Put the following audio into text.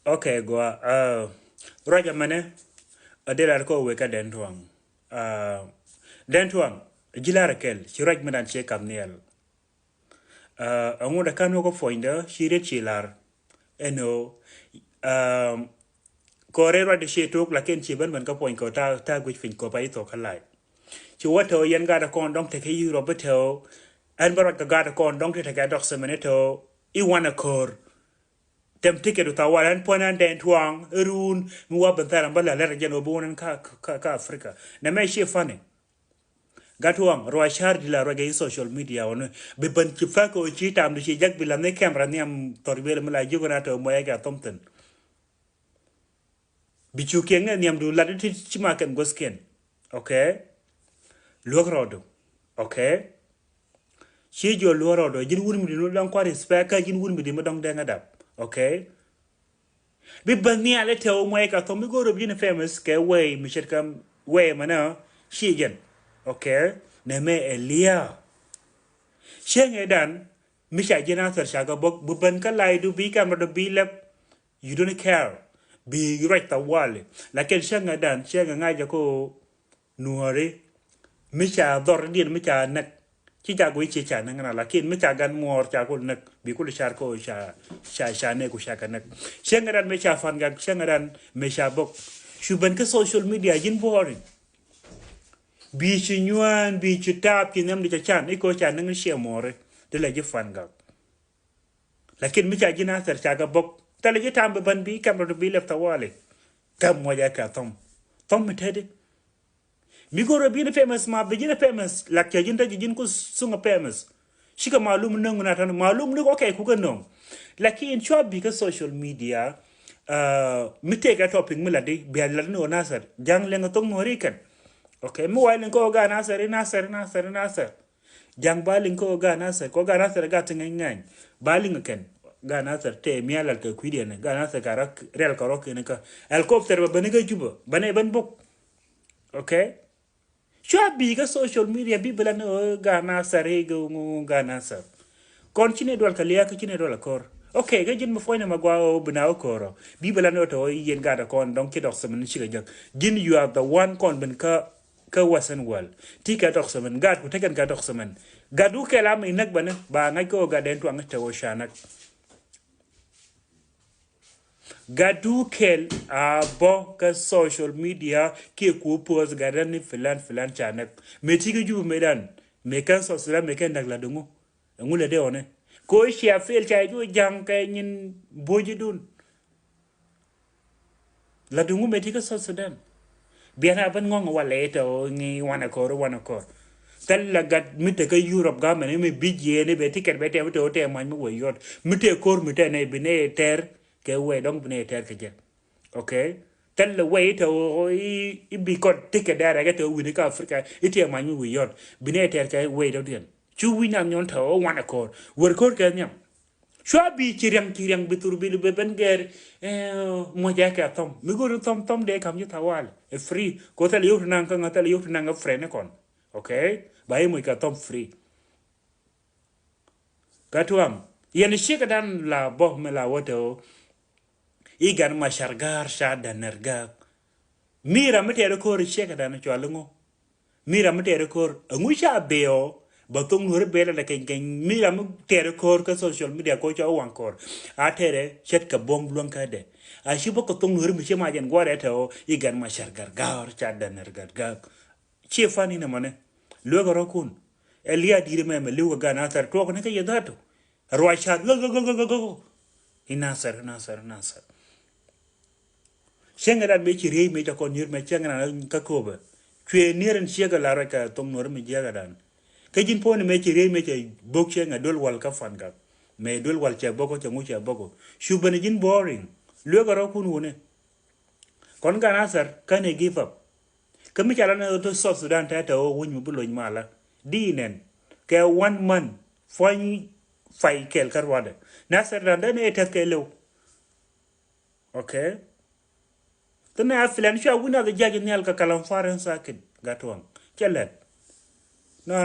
Okay, go. Roger mane. Adela ko weka dentuang. Dentuang. Jilara kel. Shiraj manan che kamniel. Angoda kanu ko foinda. Shire chilar. Eno. Kore ra de she tok la ken chiban man ka point ko ta gwich fin ko pa ito kalai. Chi wato yen gada kon dong te ke Europe beto. An barat ka gada kon dong te ka dok semeneto. I wana kor. Tem ticket to Tawaran Ponan Den Tuang, Rune, Muabantan, Bala, Legend of Bonan Africa. Name she funny. Gatuang, Roachar de la Reggae social media on Biban Chifaco, Chitam, the Jack Bilane camera, Niam Torbel Mala Jugonato, Moyaga Thompson. Bichuking and Niam do Latitude Chimak and Goskin. Okay? Logrodo. Okay? She your Lorodo, you wouldn't be no long quite spec, you wouldn't be the Madong Dangadap. Okay? Bibania let tell my Tom go to be famous, ke way, Michel way mana, she again. Okay? Name Elia. Shang Edan, Misha Jenathan Shagabok, Bubanka lie do be camera be left. You don't care. Be right the wall. Like a Shang Edan, Shang and I go Nuare. Misha Dordian Micha neck. Chicago Chichan and la kin Micha gan more charcoal neck, because Sharko sha neck shaka neck. Shangaran Mecha Fangak, Shangaran Mesha book. Shubanka social media in boring. Beach Yuan, beach tap in them the chan, eco chan and share more, the legend Fangak. Lakin Micha Jinather Shaka book, tell you time ban be camera to be left a wally. Come Moyaka Tom Teddy. Mi go be famous ma begin famous like ya jinta jin ko sunga famous shika malum nang na tan malum ni okay ku ganon laki in shop because social media mi take a topic mi ladi bi la no nasar jang le ngotong no rikan okay mi wai ko ga nasar jang balin ko ga nasar ga tingan balin ken ga nasar te mi ala ko kwidiene ga nasar ka real ko rok ne ka helicopter ba baniga juba bane ban bok okay. Sure, big social media people and Ghana Sarego Ghana Sar. Continue to Kalia Kitchen Cor. Okay, get in before Magua Benao Coro. People are not yen got a con, don't kid of some sugar. Gin, you are the one con ben ka wasn't well. Tika doxaman, God who take and got oxaman. Gadu Kalam in Nakban, Banako Gaden to Angata Gadu kel a boka social media ki ku pos gadan ni filan chanak metigi ju medan mekan sosra mekan dag ladungu ngule de one ko shi a fel cha ju jang kay nyin boji dun ladungu metigi sosudan biana ban ngong wale to ngi wana ko talla gat mite ka Europe ga mene me bijye ne be ticket be te to te man mo yot mite kor mite ne bine ter ke we dong bine ter ke je okay talla we to I bi ko ticket da ga to wi ka Africa ite man mo yot bine ter ke we do den chu wi nam nyon to wana ko wor ko ke nyam shwa bi chiriang bitur bi be ben ger mo ja ka tom mi go tom de kam ju tawal e free ko tala yot nang ka tala yot nang frene kon okay by mo ka tom free katuam yen shika dan la boh me la woto igan ma shargar shada nerga mira mete ko shika dan chwalengo mira mete ko ngusha beo batung nur bela la ken mira mete ko ka social media ko cha wankor atere shet ka bom blon ka de a shibo ko tung nur mi chema jen gore to igan ma shargar gar shada nerga ga chefani na mane luego rokun Elia dire me luego gana tar to ko ne ka yedato roachar go inasar sengara me chiri me ta kon yur me chengana ka koba kwe niren chiega la raka tong nor me jaga dan kajin pone me chiri me che bok chenga dol wal ka fanga me dol wal che boko che mu che boko shubane jin boring luego rokun wone kon gana sar kane give up kami chala na to South Sudan ta ta o wunyu bulo mala dinen ke 1 month fany fay kel karwade nasar dan ne ta ke lew okay tana afilan sha wuna da jagin ne alka kalam faran sakin gatwan kellet no